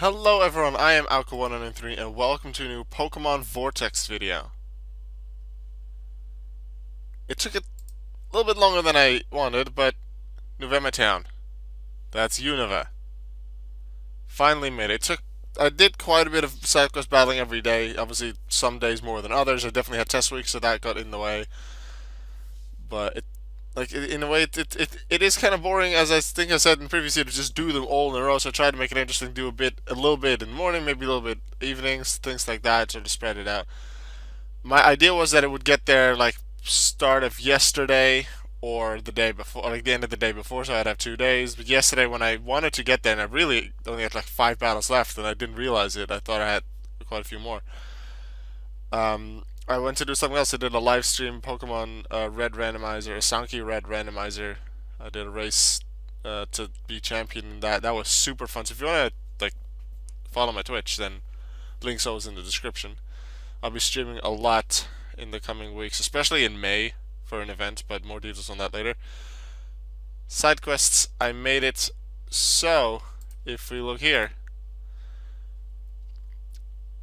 Hello everyone, I am Alka193 and welcome to a new Pokémon Vortex video. It took a little bit longer than I wanted, but November Town. That's Unova. Finally made it. I did quite a bit of side quest battling every day, obviously some days more than others. I definitely had test weeks, so that got in the way. But in a way, it is kind of boring, as I think I said in previous year, to just do them all in a row. So I tried to make it interesting, do a little bit in the morning, maybe a little bit evenings, things like that, sort of spread it out. My idea was that it would get there like start of yesterday or the day before, or like the end of the day before, so I'd have 2 days. But yesterday, when I wanted to get there, and I really only had like 5 battles left, and I didn't realize it. I thought I had quite a few more. I went to do something else. I did a live stream Pokemon Red randomizer, a Sankey Red randomizer. I did a race to be champion in that. That was super fun. So if you want to like follow my Twitch, then links always in the description. I'll be streaming a lot in the coming weeks, especially in May for an event, but more details on that later. Side quests, I made it so, if we look here,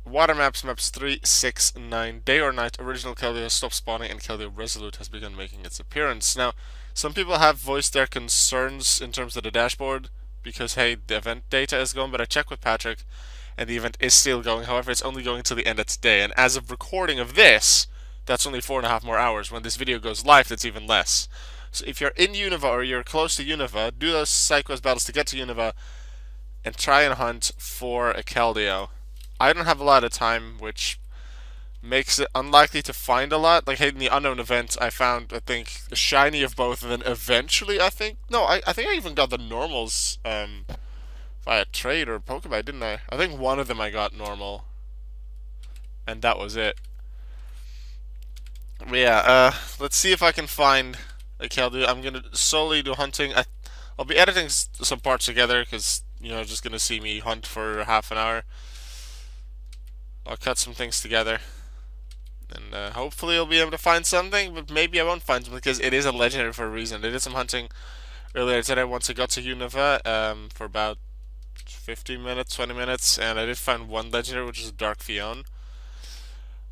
Water maps 3, 6, 9, day or night, original Keldeo has stopped spawning and Keldeo Resolute has begun making its appearance. Now, some people have voiced their concerns in terms of the dashboard because, hey, the event data is gone, but I checked with Patrick and the event is still going. However, it's only going until the end of today, and as of recording of this, that's only 4.5 more hours. When this video goes live, that's even less. So if you're in Unova or you're close to Unova, do those side quest battles to get to Unova and try and hunt for a Keldeo. I don't have a lot of time, which makes it unlikely to find a lot. Like in the unknown event, I found, I think, a shiny of both, and then eventually, I think I even got the normals via trade or Pokemon, didn't I? I think one of them I got normal, and that was it. But yeah, let's see if I can find a Keldeo. I'm gonna solely do hunting. I'll be editing some parts together because just gonna see me hunt for half an hour. I'll cut some things together, and hopefully I'll be able to find something, but maybe I won't find something because it is a legendary for a reason. I did some hunting earlier today once I got to Unova for about 15 minutes, 20 minutes, and I did find one legendary, which is a Dark Fion.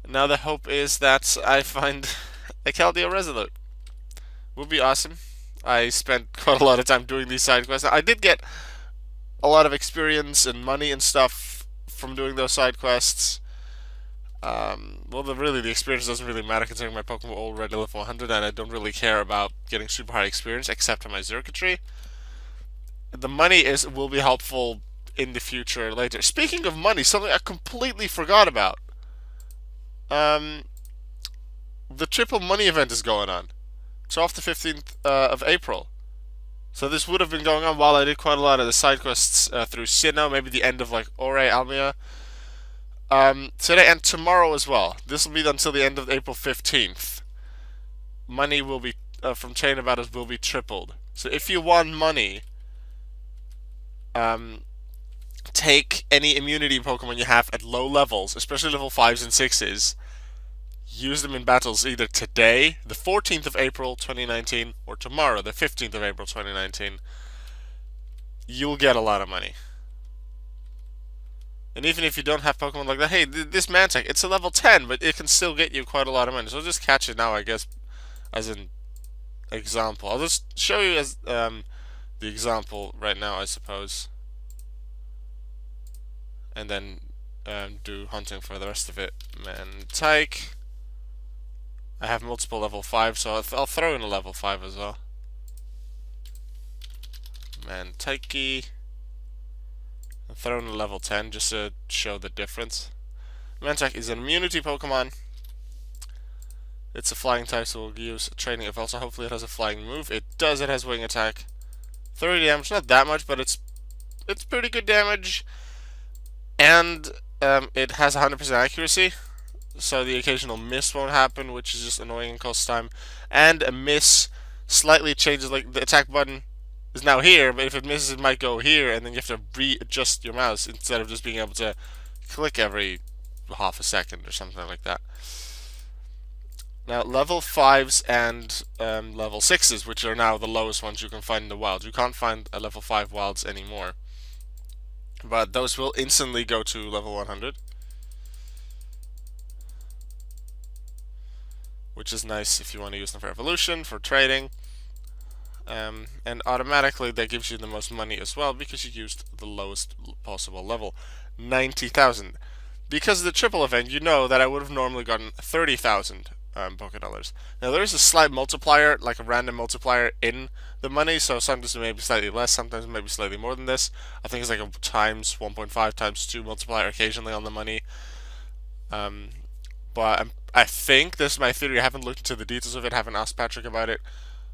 Now the hope is that I find a Keldeo Resolute. Would be awesome. I spent quite a lot of time doing these side quests. I did get a lot of experience and money and stuff from doing those side quests. Well, really, the experience doesn't really matter considering my Pokemon are already level 100, and I don't really care about getting super high experience except on my circuitry. The money will be helpful in the future later. Speaking of money, something I completely forgot about. The triple money event is going on. It's off the 15th of April. So this would have been going on while I did quite a lot of the side quests through Sinnoh, maybe the end of like Ore Almia. Today and tomorrow as well. This will be until the end of April 15th. Money will be from chain battles will be tripled. So if you want money, take any immunity Pokemon you have at low levels, especially level 5s and 6s. Use them in battles either today, the 14th of April 2019, or tomorrow, the 15th of April 2019. You'll get a lot of money. And even if you don't have Pokemon like that, hey, this Mantic, it's a level 10, but it can still get you quite a lot of money. So just catch it now, I guess, as an example. I'll just show you as the example right now, I suppose. And then do hunting for the rest of it. Mantic. I have multiple level 5, so I'll throw in a level 5 as well. Mantike. I'll throw in a level 10 just to show the difference. Mantike is an immunity Pokemon. It's a flying type, so we'll use training if also hopefully it has a flying move. It does, it has wing attack. 30 damage, not that much, but it's pretty good damage. And it has 100% accuracy. So the occasional miss won't happen, which is just annoying and costs time. And a miss slightly changes, like the attack button is now here, but if it misses it might go here, and then you have to readjust your mouse instead of just being able to click every half a second or something like that. Now level 5s and level 6s, which are now the lowest ones you can find in the wild. You can't find a level 5 wilds anymore. but those will instantly go to level 100, which is nice if you want to use them for evolution, for trading. And automatically that gives you the most money as well because you used the lowest possible level, 90,000. Because of the triple event, you know that I would have normally gotten 30,000 Poké Dollars. Now there is a slight multiplier, like a random multiplier in the money, so sometimes it may be slightly less, sometimes it may be slightly more than this. I think it's like a times 1.5 times 2 multiplier occasionally on the money. But I think, this is my theory, I haven't looked into the details of it, haven't asked Patrick about it,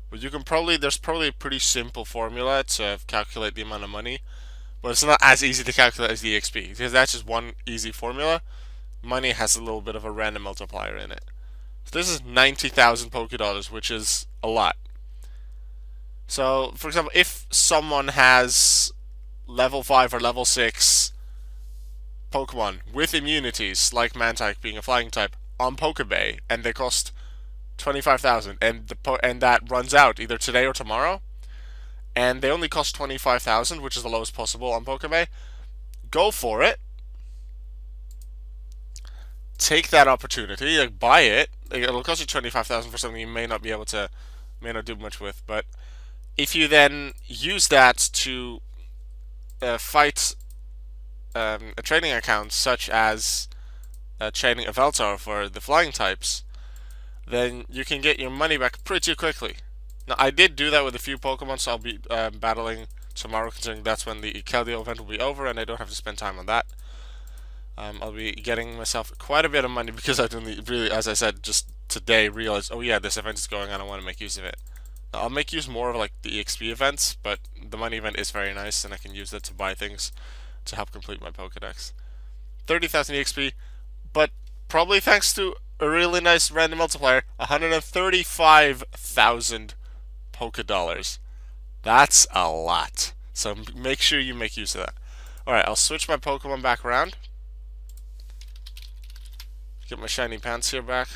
but you can probably, there's probably a pretty simple formula to calculate the amount of money, but it's not as easy to calculate as the EXP, because that's just one easy formula. Money has a little bit of a random multiplier in it. So this is 90,000 Poké Dollars, which is a lot. So, for example, if someone has level 5 or level 6 Pokemon with immunities, like Mantike being a flying type, on Pokebay, and they cost 25,000, and that runs out either today or tomorrow, and they only cost 25,000, which is the lowest possible on Pokebay, go for it. Take that opportunity, like buy it. It'll cost you 25,000 for something you may not do much with, but if you then use that to fight a trading account, such as trading a Veltar for the flying types, then you can get your money back pretty quickly. Now, I did do that with a few Pokemon, so I'll be battling tomorrow, considering that's when the Keldeo event will be over, and I don't have to spend time on that. I'll be getting myself quite a bit of money because I've really, as I said, just today realized, oh yeah, this event is going on, I want to make use of it. Now, I'll make use more of like the EXP events, but the money event is very nice, and I can use that to buy things to help complete my Pokedex. 30,000 EXP, but probably thanks to a really nice random multiplier, 135,000 Poké Dollars. That's a lot. So make sure you make use of that. Alright, I'll switch my Pokemon back around. Get my shiny pants here back.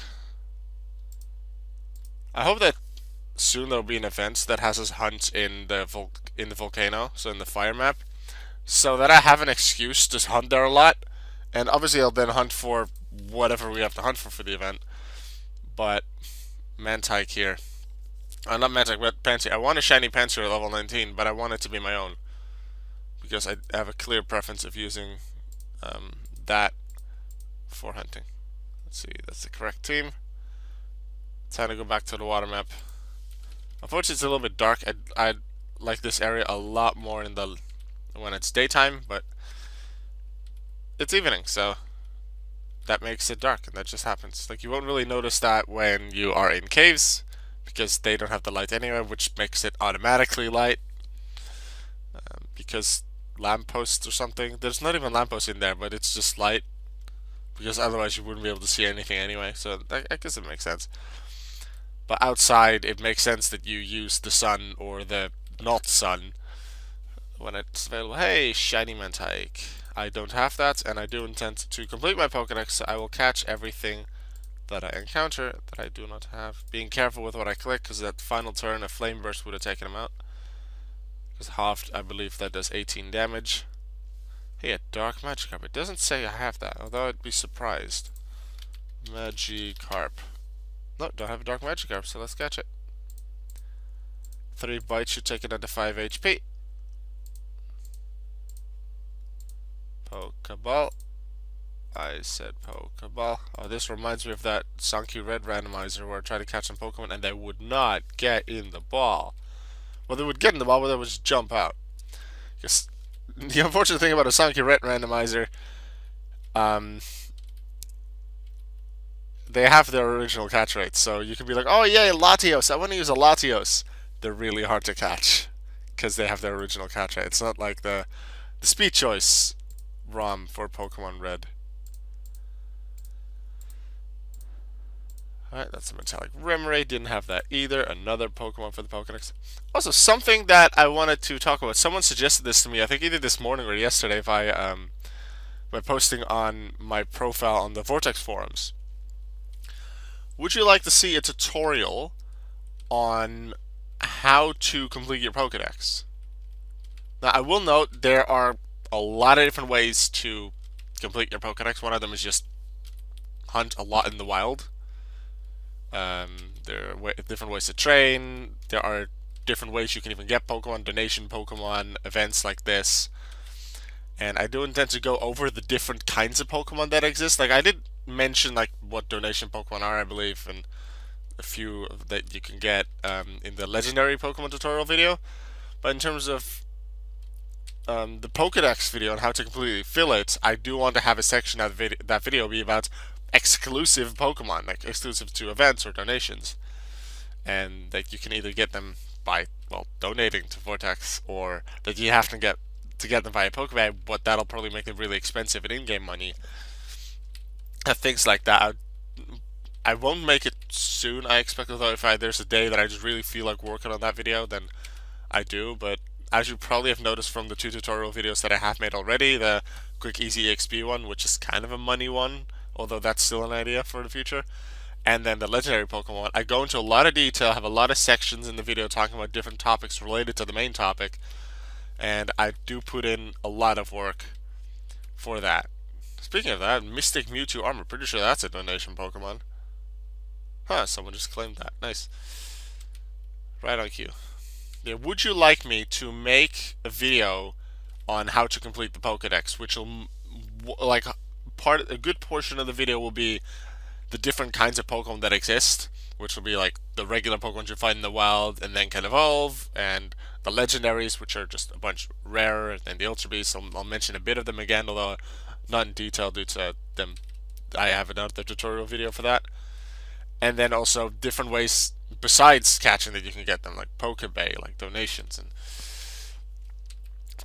I hope that soon there'll be an event that has us hunt in the volcano, so in the fire map, so that I have an excuse to hunt there a lot. And obviously I'll then hunt for whatever we have to hunt for the event. But Mantike here. Not Mantike, but Pansy. I want a shiny Pansy at level 19, but I want it to be my own. Because I have a clear preference of using that for hunting. Let's see, that's the correct team. Time to go back to the water map. Unfortunately, it's a little bit dark. I like this area a lot more when it's daytime, but it's evening, so that makes it dark, and that just happens. Like, you won't really notice that when you are in caves, because they don't have the light anyway, which makes it automatically light. Because lampposts or something, there's not even lampposts in there, but it's just light, because otherwise you wouldn't be able to see anything anyway, so I guess it makes sense. But outside, it makes sense that you use the sun or the not sun when it's available. Hey, shiny Mantike. I don't have that, and I do intend to complete my Pokédex, so I will catch everything that I encounter that I do not have. Being careful with what I click, because that final turn, a Flame Burst would have taken him out. Because halved, I believe that does 18 damage. Hey, a Dark Magikarp. It doesn't say I have that, although I'd be surprised. Magikarp. No, don't have a Dark Magikarp, so let's catch it. 3 bites should take it down to 5 HP. Pokeball. I said Pokeball. Oh, this reminds me of that Sankey Red randomizer where I tried to catch some Pokemon and they would not get in the ball. Well, they would get in the ball, but they would just jump out. Because the unfortunate thing about a Sankey Red randomizer, they have their original catch rates, so you can be like, oh yeah, Latios, I want to use a Latios. They're really hard to catch because they have their original catch rate. It's not like the speed choice ROM for Pokemon Red. Alright, that's a Metallic Remoraid. Didn't have that either. Another Pokemon for the Pokedex. Also, something that I wanted to talk about. Someone suggested this to me, I think either this morning or yesterday, by posting on my profile on the Vortex forums. Would you like to see a tutorial on how to complete your Pokedex? Now, I will note there are a lot of different ways to complete your Pokedex. One of them is just hunt a lot in the wild. There are different ways to train. There are different ways you can even get Pokemon, donation Pokemon, events like this. And I do intend to go over the different kinds of Pokemon that exist. Like I did mention like what donation Pokemon are, I believe, and a few that you can get in the legendary Pokemon tutorial video. But in terms of the Pokedex video and how to completely fill it, I do want to have a section of that video be about exclusive Pokemon, like exclusive to events or donations, and that you can either get them by donating to Vortex, or that you have to get them via Pokebag, but that'll probably make them really expensive in in-game money. Things like that. I won't make it soon, I expect, although if there's a day that I just really feel like working on that video, then I do. But as you probably have noticed from the 2 tutorial videos that I have made already, the quick easy EXP one, which is kind of a money one, although that's still an idea for the future, and then the legendary Pokemon, I go into a lot of detail, have a lot of sections in the video talking about different topics related to the main topic, and I do put in a lot of work for that. Speaking of that, Mystic Mewtwo Armor, pretty sure that's a donation Pokemon. Huh, someone just claimed that. Nice. Right on cue. Yeah, would you like me to make a video on how to complete the Pokedex, which will, like, a good portion of the video will be the different kinds of Pokemon that exist, which will be like the regular Pokemon you find in the wild and then can evolve, and the legendaries, which are just a bunch rarer, and the Ultra Beasts. I'll mention a bit of them again, although not in detail due to them. I have another tutorial video for that. And then also different ways besides catching that you can get them, like Pokebay, like donations and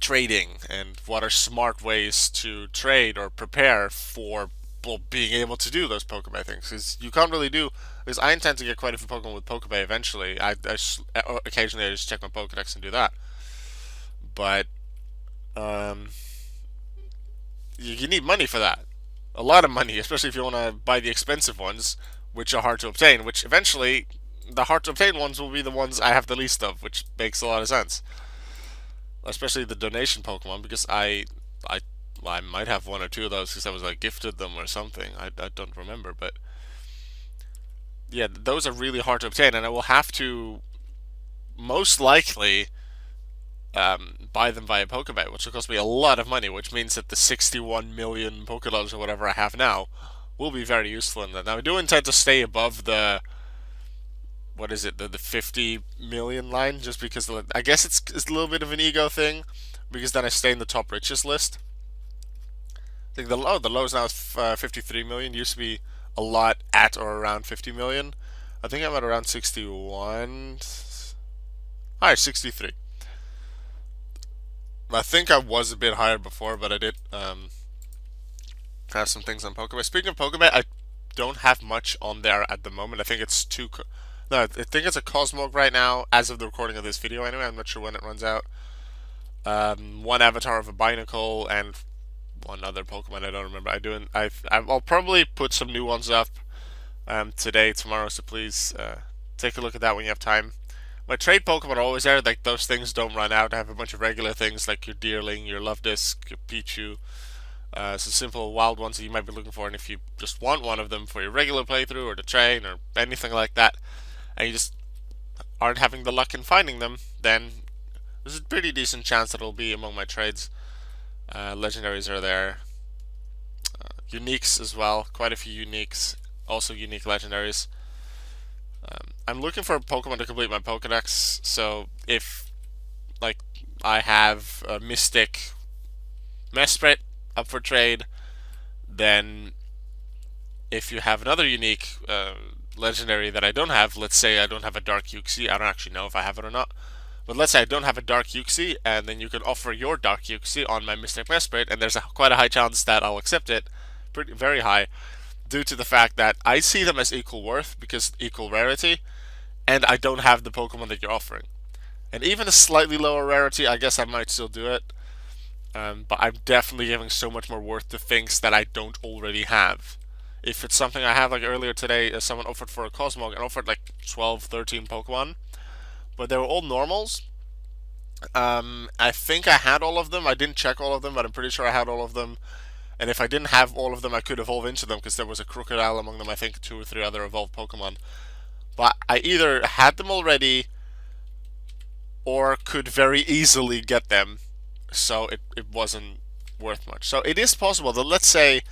trading, and what are smart ways to trade or prepare for being able to do those Pokebay things. Because you can't really do. Because I intend to get quite a few Pokemon with Pokebay eventually. Occasionally I just check my Pokedex and do that. But you need money for that. A lot of money, especially if you want to buy the expensive ones, which are hard to obtain. Which eventually, the hard to obtain ones will be the ones I have the least of, which makes a lot of sense. Especially the donation Pokemon, because I might have 1 or 2 of those because I was like gifted them or something. I don't remember, but yeah, those are really hard to obtain, and I will have to most likely buy them via Pokebay, which will cost me a lot of money. Which means that the 61 million Pokedollars or whatever I have now will be very useful in that. Now I do intend to stay above the what is it, the 50 million line, just because I guess it's a little bit of an ego thing, because then I stay in the top richest list. I think the low is now 53 million. Used to be a lot at or around 50 million. I think I'm at around 61. Alright, 63. I think I was a bit higher before, but I did have some things on Pokemon. Speaking of Pokemon, I don't have much on there at the moment. I think it's no, I think it's a Cosmog right now, as of the recording of this video anyway. I'm not sure when it runs out. 1 avatar of a Binacle, and 1 other Pokemon I don't remember. I'll probably put some new ones up today, tomorrow, so please take a look at that when you have time. My trade Pokemon are always there, like those things don't run out. I have a bunch of regular things like your Deerling, your Luvdisc, your Pichu. Some simple wild ones that you might be looking for, and if you just want one of them for your regular playthrough or to train or anything like that, and you just aren't having the luck in finding them, then there's a pretty decent chance that it'll be among my trades. Legendaries are there. Uniques as well, quite a few uniques, also unique legendaries. I'm looking for a Pokemon to complete my Pokedex, so if like I have a Mystic Mesprit up for trade, then if you have another unique legendary that I don't have, let's say I don't have a Dark Uxie, I don't actually know if I have it or not, but let's say I don't have a Dark Uxie, and then you can offer your Dark Uxie on my Mystic Mesprit, and there's quite a high chance that I'll accept it, very high, due to the fact that I see them as equal worth, because equal rarity, and I don't have the Pokemon that you're offering. And even a slightly lower rarity, I guess I might still do it. But I'm definitely giving so much more worth to things that I don't already have. If it's something I have, like earlier today, someone offered for a Cosmog and offered like 12, 13 Pokemon, but they were all normals, I think I had all of them. I didn't check all of them, but I'm pretty sure I had all of them. And if I didn't have all of them, I could evolve into them because there was a crocodile among them. I think two or three other evolved Pokemon. But I either had them already or could very easily get them, so it wasn't worth much. So it is possible that, let's say,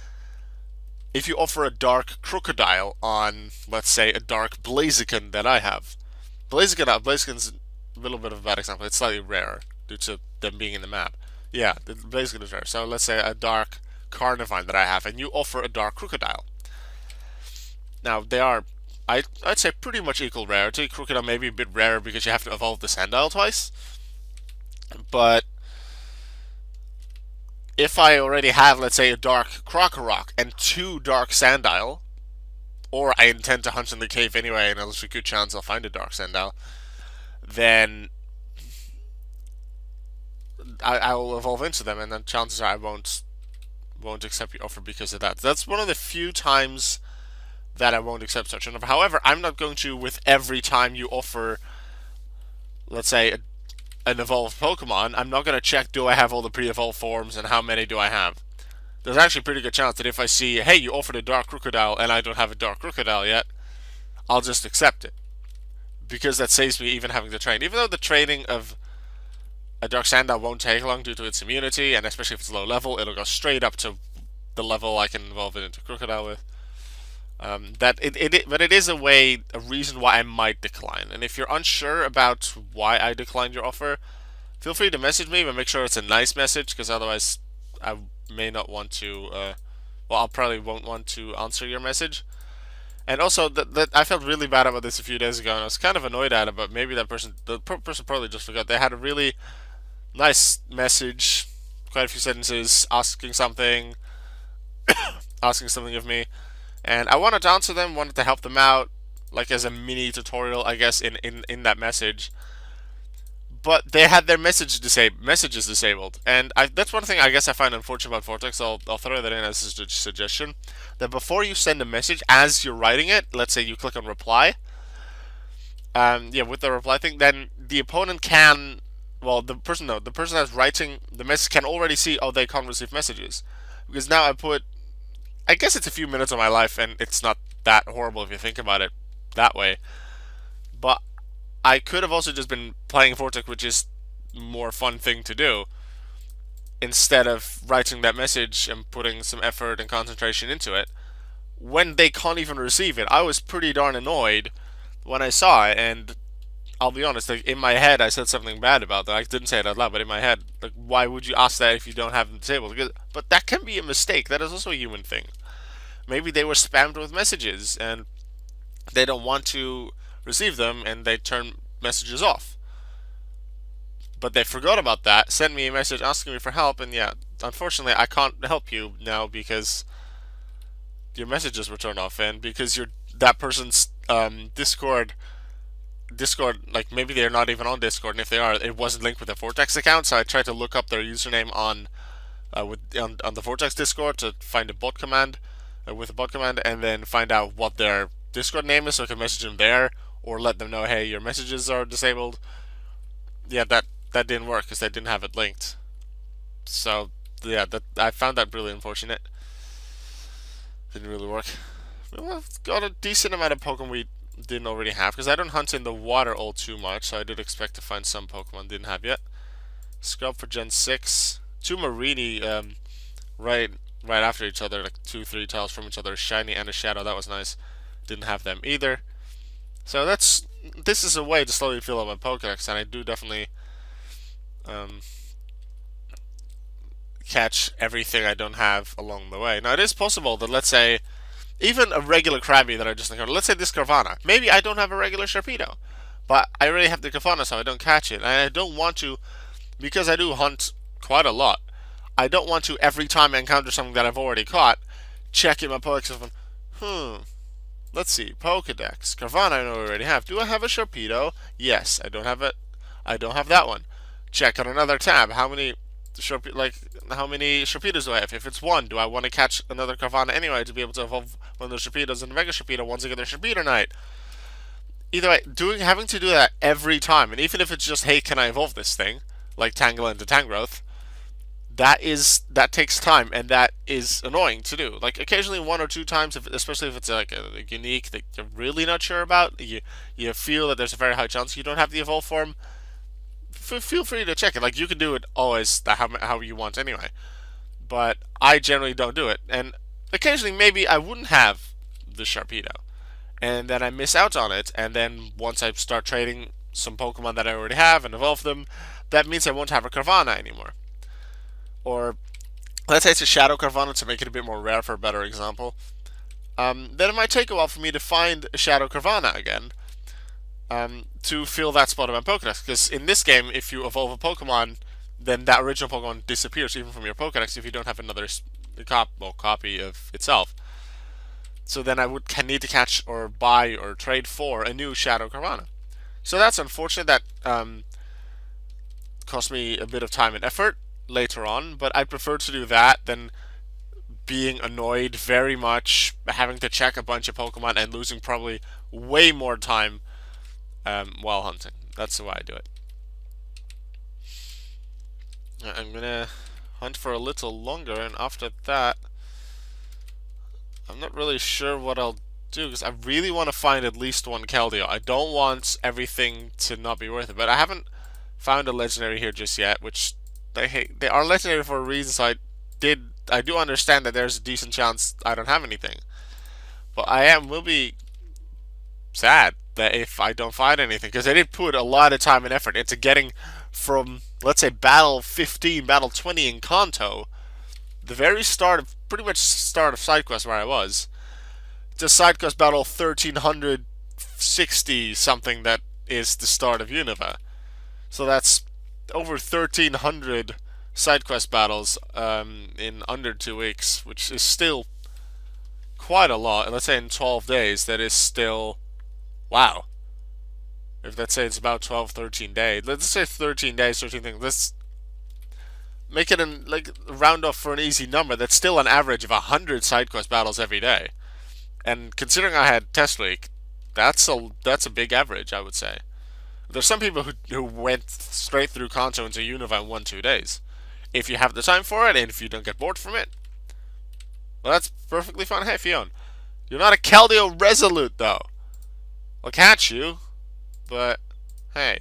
if you offer a dark crocodile on, let's say, a dark Blaziken that I have. Blaziken's a little bit of a bad example. It's slightly rarer due to them being in the map. Yeah, the Blaziken is rare. So let's say a dark Carnivine that I have, and you offer a dark crocodile. Now they are, I'd say, pretty much equal rarity. Crocodile may be a bit rarer because you have to evolve the Sandile twice, but if I already have, let's say, a dark Krokorok and two dark Sandile, or I intend to hunt in the cave anyway, and there's a good chance I'll find a dark Sandile, then I'll evolve into them, and then chances are I won't accept your offer because of that. That's one of the few times that I won't accept such an offer. However, I'm not going to with every time you offer, let's say, an evolved Pokemon. I'm not going to check, do I have all the pre-evolved forms and how many do I have. There's actually a pretty good chance that if I see, hey, you offered a Dark Crocodile and I don't have a Dark Crocodile yet, I'll just accept it. Because that saves me even having to train. Even though the training of a Dark Sandile won't take long due to its immunity, and especially if it's low level, it'll go straight up to the level I can evolve it into Crocodile with. But it is a reason why I might decline. And if you're unsure about why I declined your offer, feel free to message me, but make sure it's a nice message, because otherwise I may not want to. Well, I'll probably won't want to answer your message. And also, that I felt really bad about this a few days ago, and I was kind of annoyed at it. But maybe the person probably just forgot. They had a really nice message, quite a few sentences, asking something of me, and I wanted to answer them, wanted to help them out, like as a mini tutorial, I guess, in that message. But they had their messages disabled, and that's one thing I guess I find unfortunate about Vortex. I'll throw that in as a suggestion, that before you send a message, as you're writing it, let's say you click on reply, yeah, with the reply thing, then the opponent can, well, the person that's writing the message can already see, oh, they can't receive messages, because now I guess it's a few minutes of my life, and it's not that horrible if you think about it that way. But I could have also just been playing Vortex, which is more fun thing to do, instead of writing that message and putting some effort and concentration into it. When they can't even receive it, I was pretty darn annoyed when I saw it, and I'll be honest, like in my head, I said something bad about that. I didn't say it out loud, but in my head, like, why would you ask that if you don't have them disabled? But that can be a mistake. That is also a human thing. Maybe they were spammed with messages and they don't want to receive them and they turn messages off. But they forgot about that, sent me a message asking me for help, and yeah, unfortunately, I can't help you now because your messages were turned off and because that person's Discord, like maybe they're not even on Discord, and if they are, it wasn't linked with a Vortex account. So I tried to look up their username on the Vortex Discord to find a bot command with a bot command, and then find out what their Discord name is, so I can message them there or let them know, hey, your messages are disabled. Yeah, that didn't work because they didn't have it linked. So yeah, that I found that really unfortunate. Didn't really work. Well, I've got a decent amount of Pokemon we didn't already have, because I don't hunt in the water all too much, so I did expect to find some Pokemon didn't have yet. Scrub for Gen 6. Two Marini right right after each other, like 2-3 tiles from each other, a shiny and a shadow. That was nice. Didn't have them either. So this is a way to slowly fill up my Pokédex, and I do definitely um, catch everything I don't have along the way. Now it is possible that, let's say, even a regular Krabby that I just encountered, let's say this Carvana, maybe I don't have a regular Sharpedo, but I already have the Carvana, so I don't catch it, and I don't want to, because I do hunt quite a lot. I don't want to, every time I encounter something that I've already caught, check in my Pokédex and, let's see, Pokédex, Carvana I know I already have. Do I have a Sharpedo? Yes, I don't have it. I don't have that one. Check on another tab. How many Sharpedos do I have? If it's one, do I want to catch another Carvana anyway to be able to evolve one of those Sharpedos into Mega Sharpedo once I get their Sharpedo Night? Either way, having to do that every time, and even if it's just, hey, can I evolve this thing? like Tangle into Tangrowth, that takes time, and that is annoying to do. Like occasionally, one or two times, especially if it's like a unique that you're really not sure about, you feel that there's a very high chance you don't have the evolve form. Feel free to check it. Like you can do it always how you want anyway. But I generally don't do it, and occasionally maybe I wouldn't have the Sharpedo, and then I miss out on it, and then once I start trading some Pokemon that I already have and evolve them, that means I won't have a Carvana anymore. Or let's say it's a Shadow Carvana to make it a bit more rare for a better example. Then it might take a while for me to find a Shadow Carvana again, to fill that spot in my Pokedex. Because in this game, if you evolve a Pokemon, then that original Pokemon disappears even from your Pokedex if you don't have another copy of itself. So then I would need to catch or buy or trade for a new Shadow Carvana. So that's unfortunate. That cost me a bit of time and effort later on, but I prefer to do that than being annoyed very much, having to check a bunch of Pokemon and losing probably way more time while hunting. That's the way I do it. I'm gonna hunt for a little longer, and after that, I'm not really sure what I'll do, because I really want to find at least one Keldeo. I don't want everything to not be worth it, but I haven't found a legendary here just yet, which they are legendary for a reason, so I do understand that there's a decent chance I don't have anything. But will be sad that if I don't find anything, because I did put a lot of time and effort into getting from, let's say, Battle 15, Battle 20 in Kanto, the very pretty much start of SideQuest where I was, to SideQuest Battle 1360 something that is the start of Unova. So that's over 1300 SideQuest battles in under 2 weeks, which is still quite a lot. And let's say in 12 days, that is still, wow. If let's say it's about 12, 13 days, let's say 13 days, 13 things, let's make it like round off for an easy number. That's still an average of 100 SideQuest battles every day. And considering I had Test Week, that's a big average, I would say. There's some people who went straight through Kanto into Unova in 1-2 days. If you have the time for it, and if you don't get bored from it, well, that's perfectly fine. Hey, Fiona, you're not a Keldeo Resolute, though. I'll catch you, but hey.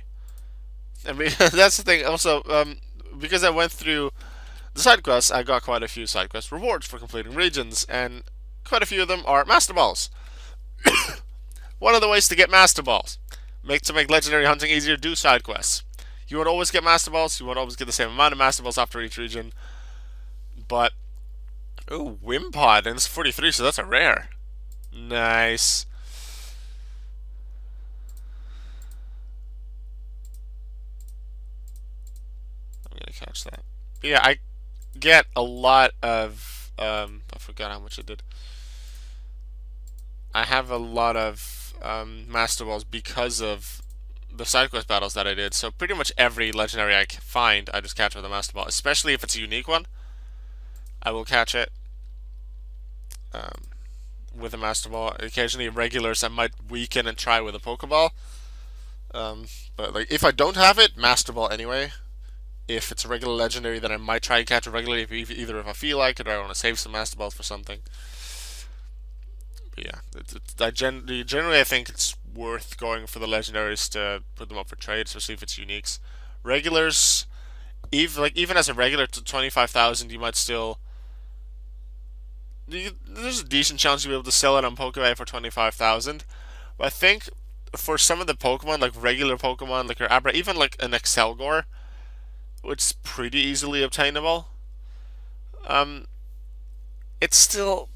I mean, that's the thing. Also, because I went through the side quests, I got quite a few side quest rewards for completing regions, and quite a few of them are Master Balls. One of the ways to get Master Balls. To make legendary hunting easier, do side quests. You won't always get Master Balls, you won't always get the same amount of Master Balls after each region, but... Ooh, Wimpod, and it's 43, so that's a rare. Nice. I'm gonna catch that. But yeah, I get a lot of... I forgot how much it did. I have a lot of Master Balls because of the side quest battles that I did. So pretty much every legendary I find, I just catch with a Master Ball. Especially if it's a unique one, I will catch it with a Master Ball. Occasionally, regulars I might weaken and try with a Pokeball. But like if I don't have it, Master Ball anyway. If it's a regular legendary, then I might try and catch it regularly. Either if I feel like it or I want to save some Master Balls for something. But yeah, generally I think it's worth going for the legendaries to put them up for trade, especially if it's uniques. Regulars, even as a regular to 25,000, you might still. There's a decent chance you'll be able to sell it on Pokebay for 25,000. But I think for some of the Pokemon, like regular Pokemon, like your Abra, even like an Excelgor, it's pretty easily obtainable. It's still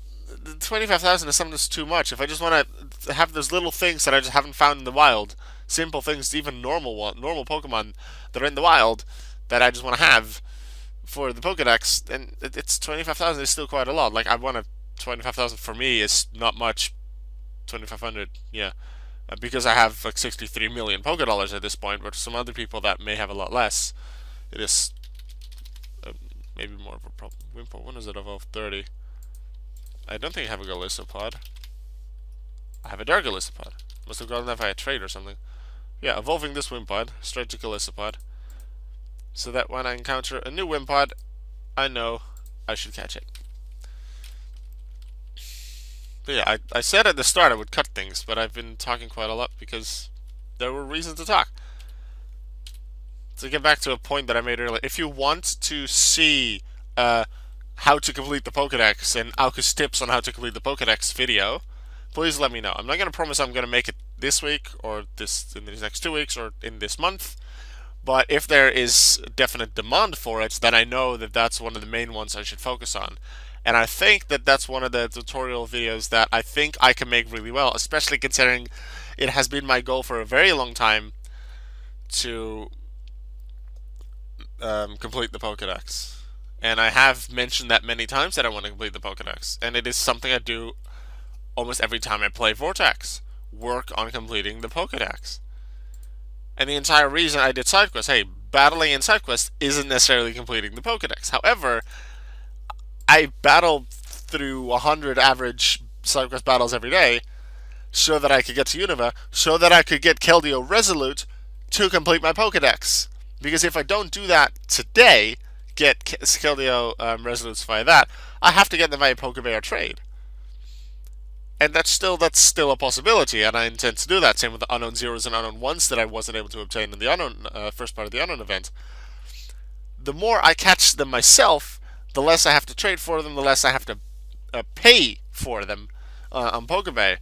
25,000 is something that's too much. If I just want to have those little things that I just haven't found in the wild, simple things, even normal Pokemon that are in the wild that I just want to have for the Pokedex, and it's 25,000 is still quite a lot. Like I want 25,000 for me is not much. 2,500, yeah, because I have like 63 million Pokedollars at this point. But some other people that may have a lot less, it is maybe more of a problem. Wimple, when is it evolved? 30. I don't think I have a Galissopod. I have a Dark Galissopod. Must have gotten that via trade or something. Yeah, evolving this Wimpod straight to Galissopod. so that when I encounter a new Wimpod, I know I should catch it. But yeah, I said at the start I would cut things, but I've been talking quite a lot because there were reasons to talk. To get back to a point that I made earlier, if you want to see how to complete the Pokedex and Alka's tips on how to complete the Pokedex video, please let me know. I'm not going to promise I'm going to make it this week or this in these next 2 weeks or in this month, but if there is definite demand for it, then I know that that's one of the main ones I should focus on. And I think that that's one of the tutorial videos that I think I can make really well, especially considering it has been my goal for a very long time to complete the Pokedex. And I have mentioned that many times that I want to complete the Pokedex. And it is something I do almost every time I play Vortex. Work on completing the Pokedex. And the entire reason I did side quests, hey, battling in side quests isn't necessarily completing the Pokedex. However, I battle through 100 average side quest battles every day so that I could get to Unova, so that I could get Keldeo Resolute to complete my Pokedex. Because if I don't do that today, get Keldeo Resolutes via that, I have to get them via Pokebay or trade. And that's still a possibility, and I intend to do that. Same with the Unknown Zeros and Unknown Ones that I wasn't able to obtain in the Unknown first part of the Unknown event. The more I catch them myself, the less I have to trade for them, the less I have to pay for them on Pokebay.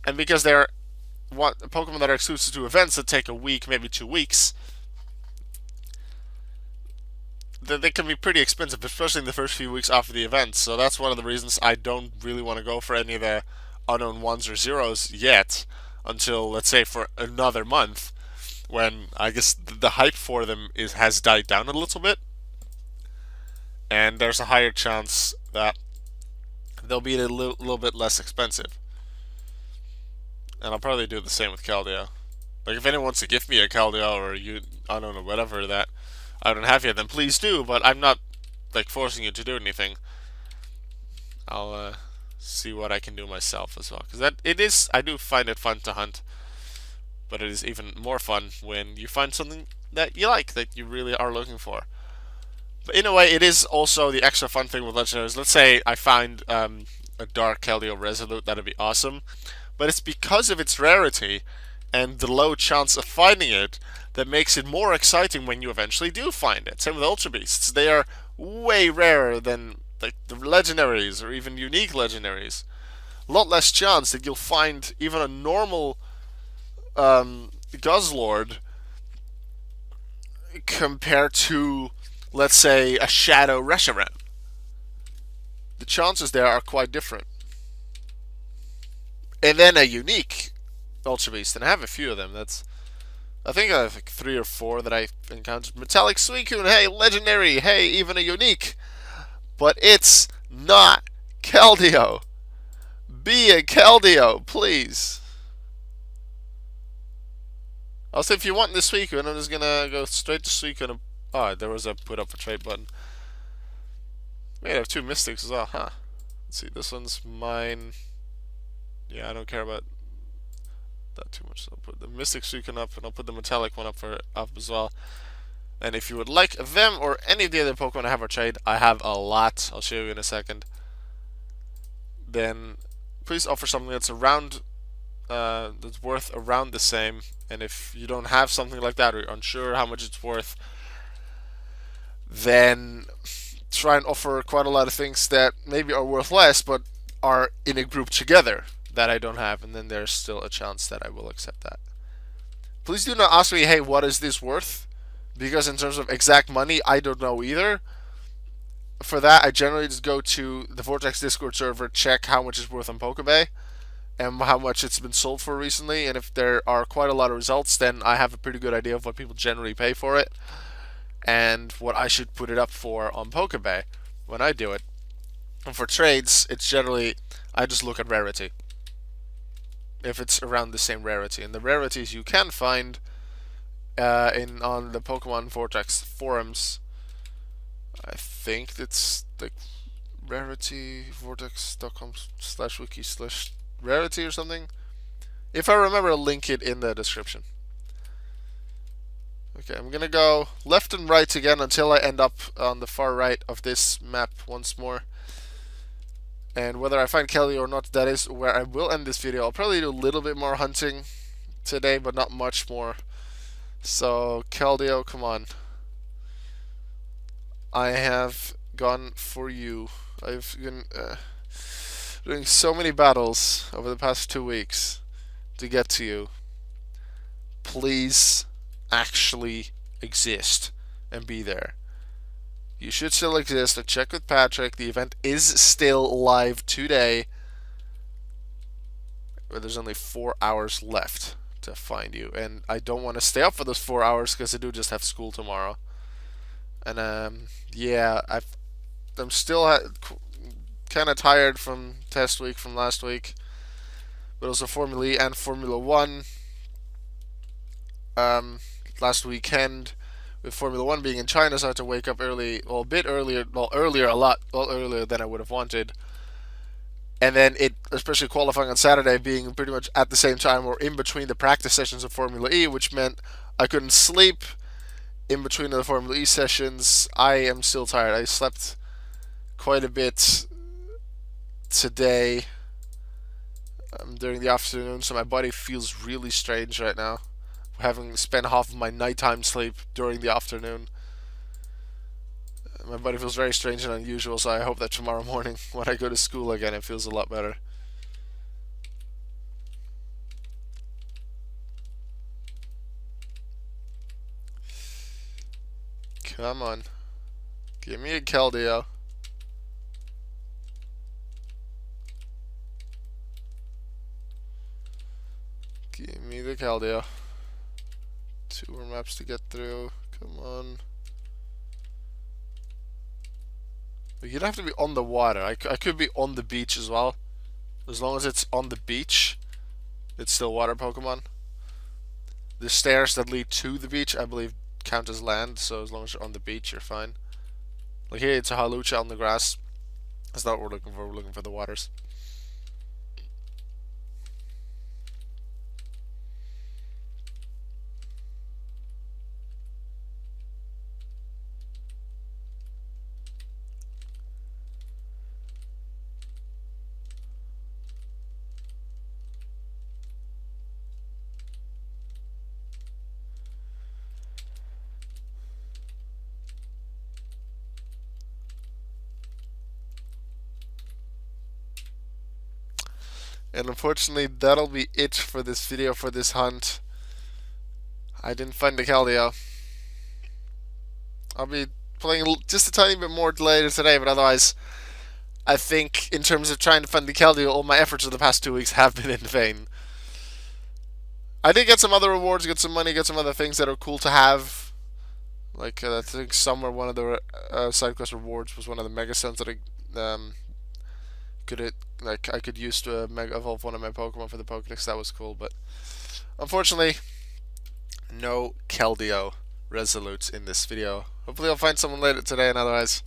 And because they're Pokemon that are exclusive to events that take a week, maybe 2 weeks, they can be pretty expensive, especially in the first few weeks after the event. So that's one of the reasons I don't really want to go for any of the Unknown Ones or Zeros yet, until, let's say, for another month, when I guess the hype for them has died down a little bit, and there's a higher chance that they'll be a little bit less expensive. And I'll probably do the same with Keldeo. Like, if anyone wants to gift me a Keldeo or I don't know, whatever that I don't have yet, then please do, but I'm not, like, forcing you to do anything. I'll see what I can do myself as well. Because I do find it fun to hunt, but it is even more fun when you find something that you like, that you really are looking for. But in a way, it is also the extra fun thing with legendaries. Let's say I find a Dark Keldeo Resolute, that'd be awesome. But it's because of its rarity and the low chance of finding it that makes it more exciting when you eventually do find it. Same with Ultra Beasts. They are way rarer than like the legendaries or even unique legendaries. A lot less chance that you'll find even a normal Guzzlord compared to, let's say, a Shadow Reshiram. The chances there are quite different. And then a unique Ultra Beast, and I have a few of them. I think I have like 3 or 4 that I encountered. Metallic Suicune, hey, legendary, hey, even a unique. But it's not Keldeo. Be a Keldeo, please. Also, if you want this Suicune, I'm just gonna go straight to Suicune. Oh, there was a put up for trade button. Wait, I have 2 Mystics as well, huh? Let's see, this one's mine. Yeah, I don't care about that too much. So I'll put the Mystic Suicune up, and I'll put the Metallic one up as well. And if you would like them or any of the other Pokemon I have for trade, I have a lot. I'll show you in a second. Then please offer something that's that's worth around the same. And if you don't have something like that or you're unsure how much it's worth, then try and offer quite a lot of things that maybe are worth less but are in a group together that I don't have, and then there's still a chance that I will accept that. Please do not ask me, hey, what is this worth? Because in terms of exact money, I don't know either. For that, I generally just go to the Vortex Discord server, check how much it's worth on Pokebay, and how much it's been sold for recently, and if there are quite a lot of results, then I have a pretty good idea of what people generally pay for it, and what I should put it up for on Pokebay when I do it. And for trades, it's generally, I just look at rarity. If it's around the same rarity. And the rarities you can find on the Pokemon Vortex forums. I think it's the rarityvortex.com/wiki/rarity or something. If I remember, I'll link it in the description. Okay, I'm gonna go left and right again until I end up on the far right of this map once more. And whether I find Keldeo or not, that is where I will end this video. I'll probably do a little bit more hunting today, but not much more. So, Keldeo, come on. I have gone for you. I've been doing so many battles over the past 2 weeks to get to you. Please actually exist and be there. You should still exist. I checked with Patrick. The event is still live today. But there's only 4 hours left to find you. And I don't want to stay up for those 4 hours because I do just have school tomorrow. And yeah, I'm still kind of tired from test week from last week. But also Formula E and Formula 1. Last weekend with Formula 1 being in China, so I had to wake up early, well, a bit earlier, well, a lot earlier than I would have wanted. And then especially qualifying on Saturday, being pretty much at the same time or in between the practice sessions of Formula E, which meant I couldn't sleep in between the Formula E sessions. I am still tired. I slept quite a bit today during the afternoon, so my body feels really strange right now, having spent half of my nighttime sleep during the afternoon. My body feels very strange and unusual, so I hope that tomorrow morning when I go to school again it feels a lot better. Come on. Give me a Keldeo. Give me the Keldeo. 2 more maps to get through. Come on. But you'd have to be on the water. I could be on the beach as well. As long as it's on the beach, it's still water Pokemon. The stairs that lead to the beach, I believe, count as land. So as long as you're on the beach, you're fine. Like here, it's a Halucha on the grass. That's not what we're looking for. We're looking for the waters. And unfortunately, that'll be it for this video, for this hunt. I didn't find the Keldeo. I'll be playing just a tiny bit more later today, but otherwise, I think in terms of trying to find the Keldeo, all my efforts of the past 2 weeks have been in vain. I did get some other rewards, get some money, get some other things that are cool to have. Like, I think somewhere one of the side quest rewards was one of the Mega Stones that I could use to Mega Evolve one of my Pokemon for the Pokédex. That was cool, but unfortunately, no Keldeo Resolutes in this video. Hopefully I'll find someone later today, and otherwise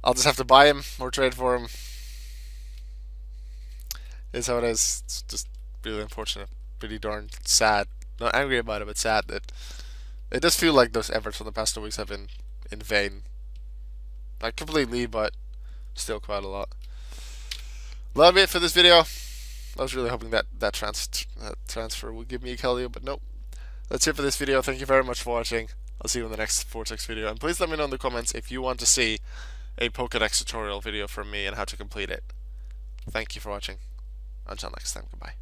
I'll just have to buy him or trade for him. It's how it is. It's just really unfortunate. Pretty darn sad. Not angry about it, but sad that it does feel like those efforts from the past 2 weeks have been in vain. Not completely, but still quite a lot. Love it for this video. I was really hoping that transfer would give me a Keldeo, but nope. That's it for this video. Thank you very much for watching. I'll see you in the next Vortex video. And please let me know in the comments if you want to see a Pokédex tutorial video from me and how to complete it. Thank you for watching. Until next time, goodbye.